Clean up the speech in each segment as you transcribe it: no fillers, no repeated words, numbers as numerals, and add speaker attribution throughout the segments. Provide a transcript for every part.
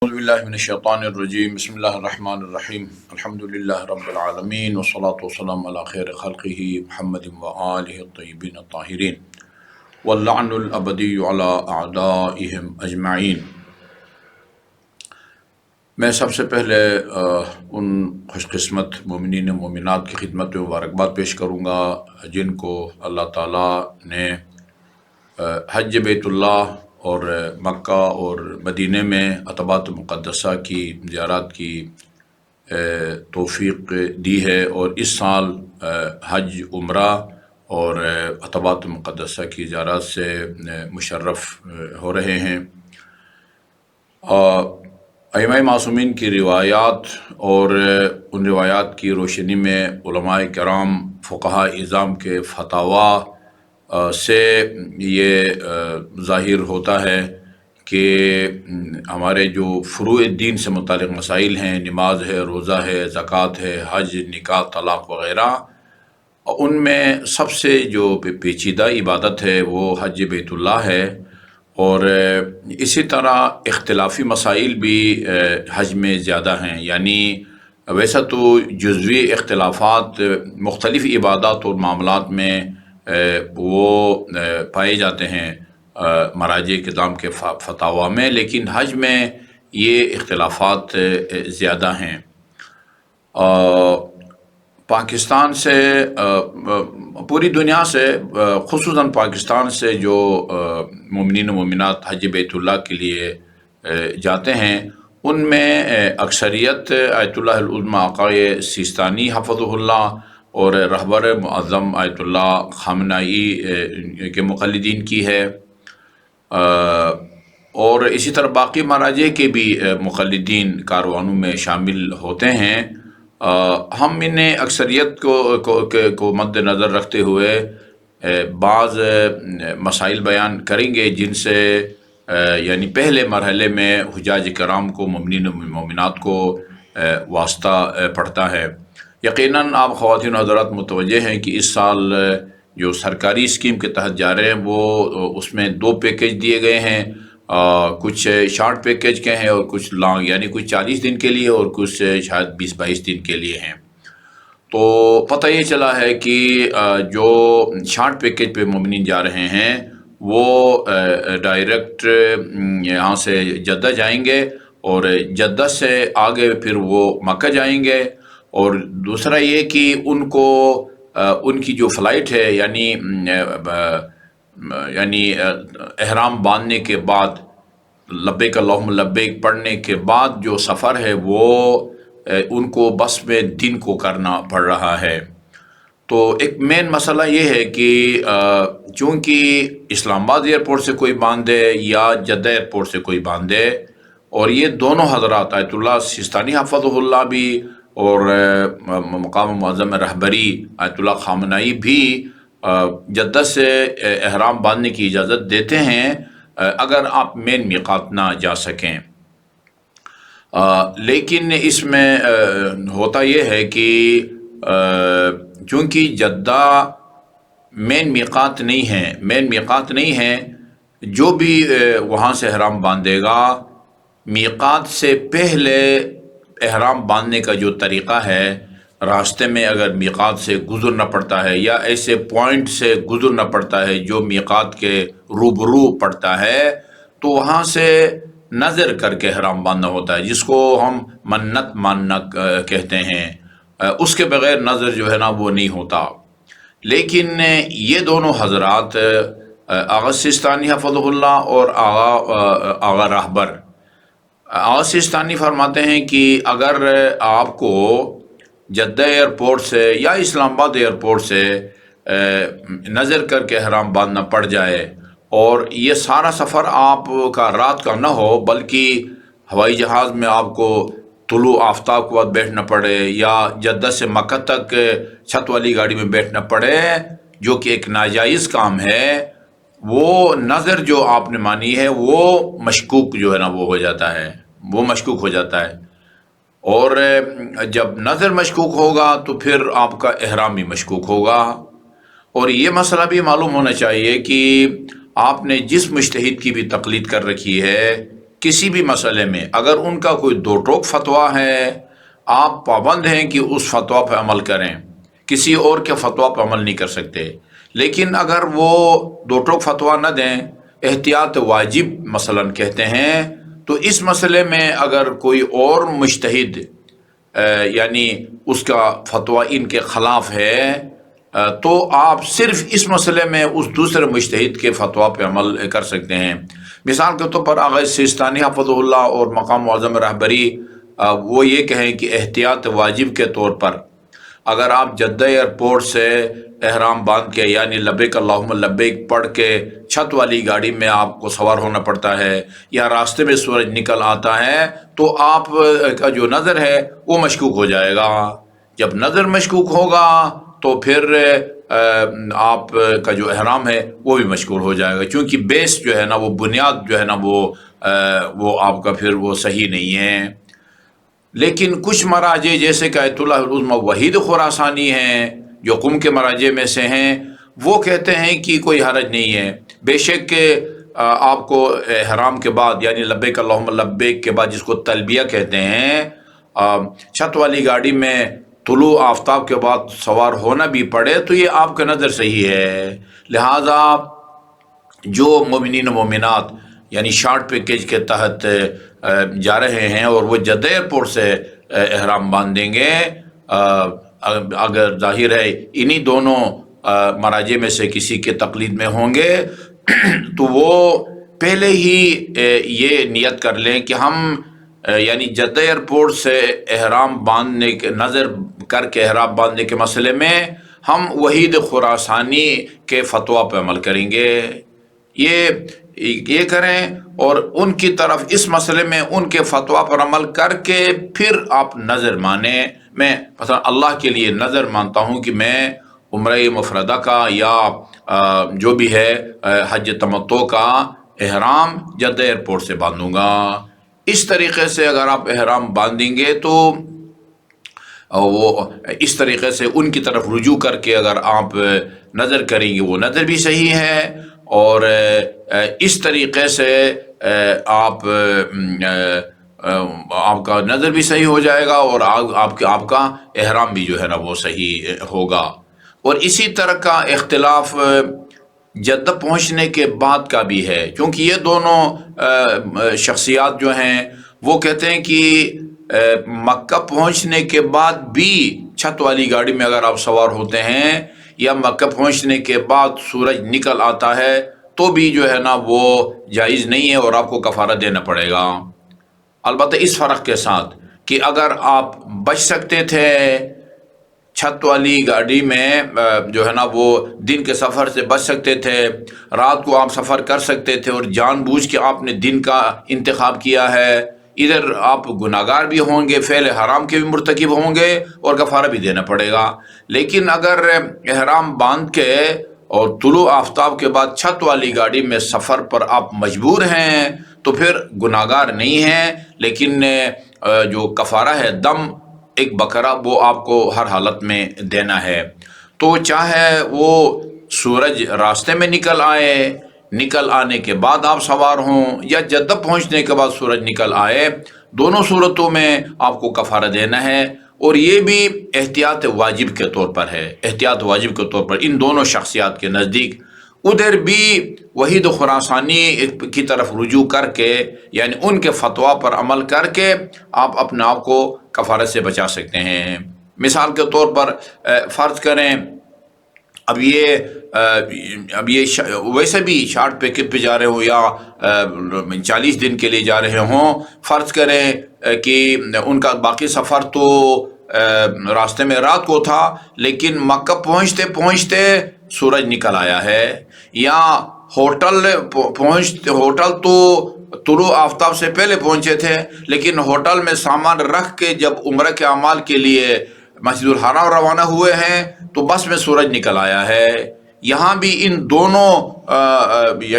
Speaker 1: اعوذ باللہ من الشیطان الرجیم بسم اللہ الرحمن الرحیم الحمد للہ رب العالمین والصلاة والسلام علی خیر خلقہ محمد وآلہ الطیبین الطاہرین واللعن الابدی علی اعدائہم اجمعین۔ میں سب سے پہلے ان خوش قسمت مومنین مومنات کی خدمت میں مبارکباد پیش کروں گا جن کو اللہ تعالیٰ نے حج بیت اللہ اور مکہ اور مدینہ میں عتبات مقدسہ کی زیارت کی توفیق دی ہے، اور اس سال حج عمرہ اور عتبات مقدسہ کی زیارت سے مشرف ہو رہے ہیں۔ ائمہ معصومین کی روایات اور ان روایات کی روشنی میں علماء کرام فقہاء اعظام کے فتاویٰ سے یہ ظاہر ہوتا ہے کہ ہمارے جو فروع دین سے متعلق مسائل ہیں، نماز ہے، روزہ ہے، زکوٰۃ ہے، حج، نکاح، طلاق وغیرہ، ان میں سب سے جو پیچیدہ عبادت ہے وہ حج بیت اللہ ہے، اور اسی طرح اختلافی مسائل بھی حج میں زیادہ ہیں۔ یعنی ویسا تو جزوی اختلافات مختلف عبادات اور معاملات میں وہ پائے جاتے ہیں مراجع کرام کے فتاویٰ میں، لیکن حج میں یہ اختلافات زیادہ ہیں۔ پاکستان سے پوری دنیا سے خصوصاً پاکستان سے جو مومنین و مومنات حج بیت اللہ کے لیے جاتے ہیں، ان میں اکثریت آیت اللہ العظمی آقائے سیستانی حفظہ اللہ اور رہبر معظم آیت اللہ خامنائی کے مقلدین کی ہے، اور اسی طرح باقی مراجع کے بھی مقلدین کاروانوں میں شامل ہوتے ہیں۔ ہم انہیں اکثریت کو مد نظر رکھتے ہوئے بعض مسائل بیان کریں گے جن سے یعنی پہلے مرحلے میں حجاج کرام کو، مومنین و مومنات کو واسطہ پڑتا ہے۔ یقیناً آپ خواتین و حضرات متوجہ ہیں کہ اس سال جو سرکاری اسکیم کے تحت جا رہے ہیں وہ اس میں 2 پیکیج دیے گئے ہیں، کچھ شارٹ پیکیج کے ہیں اور کچھ لانگ، یعنی کچھ 40 دن کے لیے اور کچھ شاید 20-22 دن کے لیے ہیں۔ تو پتہ یہ چلا ہے کہ جو شارٹ پیکیج پہ مومنین جا رہے ہیں وہ ڈائریکٹ یہاں سے جدہ جائیں گے، اور جدہ سے آگے پھر وہ مکہ جائیں گے، اور دوسرا یہ کہ ان کو ان کی جو فلائٹ ہے یعنی احرام باندھنے کے بعد لبیک اللہم لبیک پڑھنے کے بعد جو سفر ہے وہ ان کو بس میں دن کو کرنا پڑ رہا ہے۔ تو ایک مین مسئلہ یہ ہے کہ چونکہ اسلام آباد ایئرپورٹ سے کوئی باندھے یا جدہ ایئرپورٹ سے کوئی باندھے، اور یہ دونوں حضرات آیت اللہ سیستانی حفظہ اللہ بھی اور مقام معظم رہبری آیت اللہ خامنائی بھی جدہ سے احرام باندھنے کی اجازت دیتے ہیں اگر آپ مین میقات نہ جا سکیں۔ لیکن اس میں ہوتا یہ ہے کہ چونکہ جدہ مین میقات نہیں ہے، جو بھی وہاں سے احرام باندھے گا، میقات سے پہلے احرام باندھنے کا جو طریقہ ہے، راستے میں اگر میقات سے گزرنا پڑتا ہے یا ایسے پوائنٹ سے گزرنا پڑتا ہے جو میقات کے روبرو پڑتا ہے، تو وہاں سے نظر کر کے احرام باندھنا ہوتا ہے، جس کو ہم منت ماننا کہتے ہیں۔ اس کے بغیر نظر جو ہے نا وہ نہیں ہوتا۔ لیکن یہ دونوں حضرات آغا سیستانی حفظہ اللہ اور آغا رہبر، آغا سیستانی فرماتے ہیں کہ اگر آپ کو جدہ ایئرپورٹ سے یا اسلام آباد ایئرپورٹ سے نظر کر کے احرام باندھنا پڑ جائے، اور یہ سارا سفر آپ کا رات کا نہ ہو بلکہ ہوائی جہاز میں آپ کو طلوع آفتاب کے بعد بیٹھنا پڑے، یا جدہ سے مکہ تک چھت والی گاڑی میں بیٹھنا پڑے، جو کہ ایک ناجائز کام ہے، وہ نظر جو آپ نے مانی ہے وہ مشکوک جو ہے نا وہ ہو جاتا ہے، اور جب نظر مشکوک ہوگا تو پھر آپ کا احرام بھی مشکوک ہوگا۔ اور یہ مسئلہ بھی معلوم ہونا چاہیے کہ آپ نے جس مجتہد کی بھی تقلید کر رکھی ہے کسی بھی مسئلے میں اگر ان کا کوئی دو ٹوک فتویٰ ہے، آپ پابند ہیں کہ اس فتویٰ پہ عمل کریں، کسی اور کے فتویٰ پہ عمل نہیں کر سکتے۔ لیکن اگر وہ دو ٹوک فتویٰ نہ دیں، احتیاط واجب مثلاً کہتے ہیں، تو اس مسئلے میں اگر کوئی اور مجتہد یعنی اس کا فتویٰ ان کے خلاف ہے، تو آپ صرف اس مسئلے میں اس دوسرے مجتہد کے فتویٰ پہ عمل کر سکتے ہیں۔ مثال کے طور پر آغا سیستانی حفظہ اللہ اور مقام معظم رہبری وہ یہ کہیں کہ احتیاط واجب کے طور پر اگر آپ جدہ ایئرپورٹ سے احرام باندھ کے یعنی لبیک اللہم لبیک پڑھ کے چھت والی گاڑی میں آپ کو سوار ہونا پڑتا ہے، یا راستے میں سورج نکل آتا ہے، تو آپ کا جو نظر ہے وہ مشکوک ہو جائے گا۔ جب نظر مشکوک ہوگا تو پھر آپ کا جو احرام ہے وہ بھی مشکوک ہو جائے گا، کیونکہ بیس جو ہے نا، وہ بنیاد جو ہے نا، وہ آپ کا پھر وہ صحیح نہیں ہے۔ لیکن کچھ مراجع جیسے کہ آیت اللہ العظمی وحید خراسانی ہیں، جو قم کے مراجع میں سے ہیں، وہ کہتے ہیں کہ کوئی حرج نہیں ہے، بے شک کہ آپ کو احرام کے بعد یعنی لبیک اللہم لبیک کے بعد، جس کو تلبیہ کہتے ہیں، چھت والی گاڑی میں طلوع آفتاب کے بعد سوار ہونا بھی پڑے تو یہ آپ کا نظر صحیح ہے۔ لہٰذا جو مومنین و مومنات یعنی شارٹ پیکیج کے تحت جا رہے ہیں اور وہ جدہ ایئرپورٹ سے احرام باندھیں گے، اگر ظاہر ہے انہی دونوں مراجع میں سے کسی کے تقلید میں ہوں گے، تو وہ پہلے ہی یہ نیت کر لیں کہ ہم یعنی جدہ ایئرپورٹ سے احرام باندھنے کے نظر کر کے احرام باندھنے کے مسئلے میں ہم وحید خراسانی کے فتویٰ پہ عمل کریں گے، یہ کریں، اور ان کی طرف اس مسئلے میں ان کے فتویٰ پر عمل کر کے پھر آپ نظر مانیں۔ میں مثلا اللہ کے لیے نظر مانتا ہوں کہ میں عمرہ مفردہ کا یا جو بھی ہے حج تمتع کا احرام جدہ ایئرپورٹ سے باندھوں گا۔ اس طریقے سے اگر آپ احرام باندھیں گے تو وہ اس طریقے سے ان کی طرف رجوع کر کے اگر آپ نظر کریں گے وہ نظر بھی صحیح ہے، اور اس طریقے سے آپ کا نظر بھی صحیح ہو جائے گا، اور آپ کا احرام بھی جو ہے نا وہ صحیح ہوگا۔ اور اسی طرح کا اختلاف جدہ پہنچنے کے بعد کا بھی ہے، کیونکہ یہ دونوں شخصیات جو ہیں وہ کہتے ہیں کہ مکہ پہنچنے کے بعد بھی چھت والی گاڑی میں اگر آپ سوار ہوتے ہیں، یا مکہ پہنچنے کے بعد سورج نکل آتا ہے، تو بھی جو ہے نا وہ جائز نہیں ہے اور آپ کو کفارہ دینا پڑے گا۔ البتہ اس فرق کے ساتھ کہ اگر آپ بچ سکتے تھے چھت والی گاڑی میں جو ہے نا وہ دن کے سفر سے بچ سکتے تھے، رات کو آپ سفر کر سکتے تھے، اور جان بوجھ کے آپ نے دن کا انتخاب کیا ہے، ادھر آپ گناہگار بھی ہوں گے، فعل حرام کے بھی مرتکب ہوں گے اور کفارہ بھی دینا پڑے گا۔ لیکن اگر احرام باندھ کے اور طلوع آفتاب کے بعد چھت والی گاڑی میں سفر پر آپ مجبور ہیں تو پھر گناہگار نہیں ہیں، لیکن جو کفارہ ہے دم ایک بکرا وہ آپ کو ہر حالت میں دینا ہے۔ تو چاہے وہ سورج راستے میں نکل آنے کے بعد آپ سوار ہوں، یا جدہ پہنچنے کے بعد سورج نکل آئے، دونوں صورتوں میں آپ کو کفارہ دینا ہے، اور یہ بھی احتیاط واجب کے طور پر ہے۔ احتیاط واجب کے طور پر ان دونوں شخصیات کے نزدیک ادھر بھی وحید خراسانی کی طرف رجوع کر کے یعنی ان کے فتویٰ پر عمل کر کے آپ اپنے آپ کو کفارت سے بچا سکتے ہیں۔ مثال کے طور پر فرض کریں اب یہ ویسے بھی شارٹ پیکج پہ جا رہے ہوں یا 40 دن کے لیے جا رہے ہوں، فرض کریں کہ ان کا باقی سفر تو راستے میں رات کو تھا، لیکن مکہ پہنچتے پہنچتے سورج نکل آیا ہے، یا ہوٹل تو طلوع آفتاب سے پہلے پہنچے تھے، لیکن ہوٹل میں سامان رکھ کے جب عمرہ کے اعمال کے لیے مسجد الحرام روانہ ہوئے ہیں تو بس میں سورج نکل آیا ہے۔ یہاں بھی ان دونوں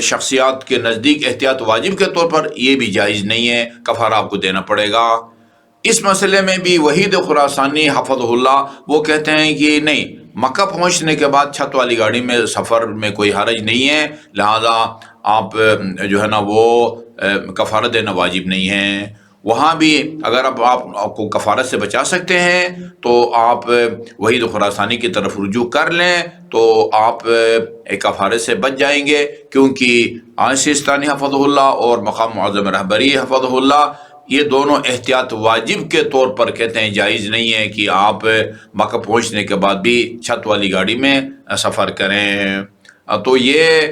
Speaker 1: شخصیات کے نزدیک احتیاط واجب کے طور پر یہ بھی جائز نہیں ہے، کفارہ آپ کو دینا پڑے گا۔ اس مسئلے میں بھی وحید خراسانی حفظہ اللہ وہ کہتے ہیں کہ نہیں، مکہ پہنچنے کے بعد چھت والی گاڑی میں سفر میں کوئی حرج نہیں ہے، لہذا آپ جو ہے نا وہ کفارہ دینا واجب نہیں ہے۔ وہاں بھی اگر آپ کو کفارت سے بچا سکتے ہیں تو آپ وحید خراسانی کی طرف رجوع کر لیں، تو آپ کفارت سے بچ جائیں گے، کیونکہ آئین سیستانی حفظہ اللہ اور مقام معظم رہبری حفظہ اللہ یہ دونوں احتیاط واجب کے طور پر کہتے ہیں جائز نہیں ہے کہ آپ مکہ پہنچنے کے بعد بھی چھت والی گاڑی میں سفر کریں۔ تو یہ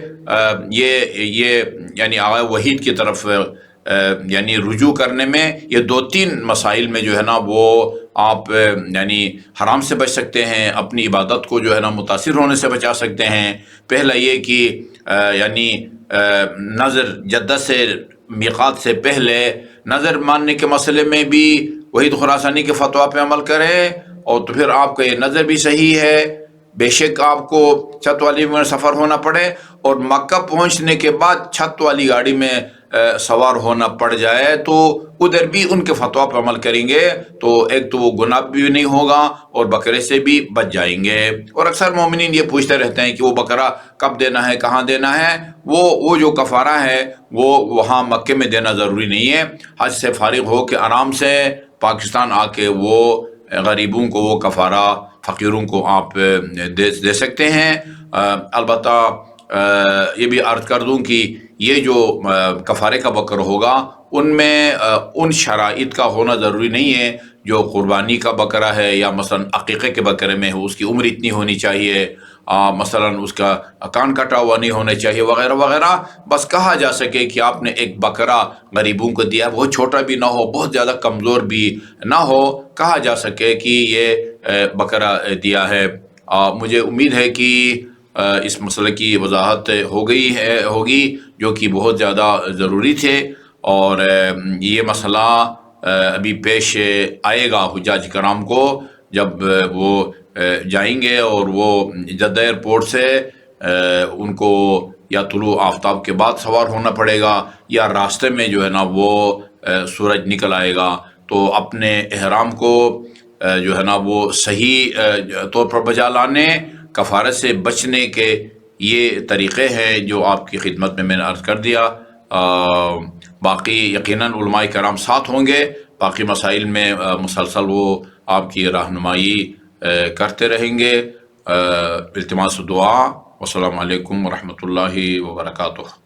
Speaker 1: یعنی آغا وحید کی طرف یعنی رجوع کرنے میں یہ 2-3 مسائل میں جو ہے نا وہ آپ یعنی حرام سے بچ سکتے ہیں، اپنی عبادت کو جو ہے نا متاثر ہونے سے بچا سکتے ہیں۔ پہلا یہ کہ یعنی نظر جدہ سے میقات سے پہلے نظر ماننے کے مسئلے میں بھی وحید خراسانی کے فتویٰ پہ عمل کریں، اور تو پھر آپ کا یہ نظر بھی صحیح ہے، بے شک آپ کو چھت والی میں سفر ہونا پڑے اور مکہ پہنچنے کے بعد چھت والی گاڑی میں سوار ہونا پڑ جائے تو ادھر بھی ان کے فتویٰ پر عمل کریں گے، تو ایک تو وہ گناہ بھی نہیں ہوگا اور بکرے سے بھی بچ جائیں گے۔ اور اکثر مومنین یہ پوچھتے رہتے ہیں کہ وہ بکرا کب دینا ہے، کہاں دینا ہے، وہ جو کفارہ ہے وہ وہاں مکے میں دینا ضروری نہیں ہے، حج سے فارغ ہو کے آرام سے پاکستان آ کے وہ غریبوں کو وہ کفارہ فقیروں کو آپ دے سکتے ہیں۔ البتہ یہ بھی عرض کر دوں کہ یہ جو کفارے کا بکر ہوگا ان میں ان شرائط کا ہونا ضروری نہیں ہے جو قربانی کا بکرا ہے، یا مثلا عقیقے کے بکرے میں اس کی عمر اتنی ہونی چاہیے، مثلا اس کا کان کٹا ہوا نہیں ہونا چاہیے وغیرہ وغیرہ۔ بس کہا جا سکے کہ آپ نے ایک بکرا غریبوں کو دیا، بہت چھوٹا بھی نہ ہو بہت زیادہ کمزور بھی نہ ہو، کہا جا سکے کہ یہ بکرا دیا ہے۔ مجھے امید ہے کہ اس مسئلے کی وضاحت ہوگی جو کہ بہت زیادہ ضروری تھے، اور یہ مسئلہ ابھی پیش آئے گا حجاج کرام کو جب وہ جائیں گے، اور وہ جدہ ایئرپورٹ سے ان کو یا طلوع آفتاب کے بعد سوار ہونا پڑے گا، یا راستے میں جو ہے نا وہ سورج نکل آئے گا۔ تو اپنے احرام کو جو ہے نا وہ صحیح طور پر بجا لانے، کفارت سے بچنے کے یہ طریقے ہیں جو آپ کی خدمت میں نے عرض کر دیا۔ باقی یقیناً علماء کرام ساتھ ہوں گے، باقی مسائل میں مسلسل وہ آپ کی رہنمائی کرتے رہیں گے۔ التماس دعا، والسلام علیکم ورحمۃ اللہ وبرکاتہ۔